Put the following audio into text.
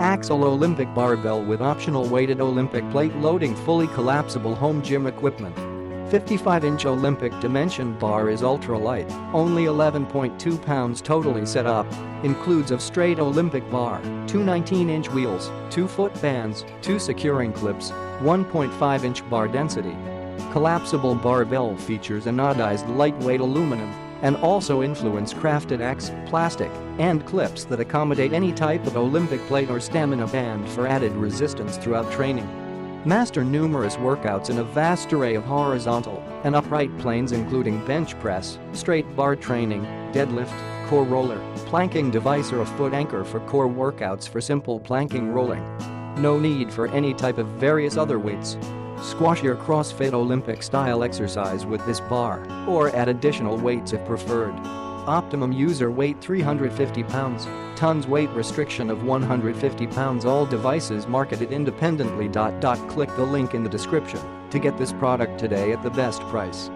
Axle Olympic barbell with optional weighted Olympic plate loading, fully collapsible home gym equipment. 55-inch Olympic dimension bar is ultra-light, only 11.2 pounds totally set up. Includes a straight Olympic bar, 2 19-inch wheels, 2 foot bands, 2 securing clips, 1.5-inch bar density. Collapsible barbell features anodized lightweight aluminum and also influence crafted X, plastic, and clips that accommodate any type of Olympic plate or stamina band for added resistance throughout training. Master numerous workouts in a vast array of horizontal and upright planes including bench press, straight bar training, deadlift, core roller, planking device or a foot anchor for core workouts for simple planking rolling. No need for any type of various other weights. Squash your CrossFit Olympic style exercise with this bar or add additional weights if preferred. Optimum user weight 350 pounds, tons weight restriction of 150 pounds. All devices marketed independently. Click the link in the description to get this product today at the best price.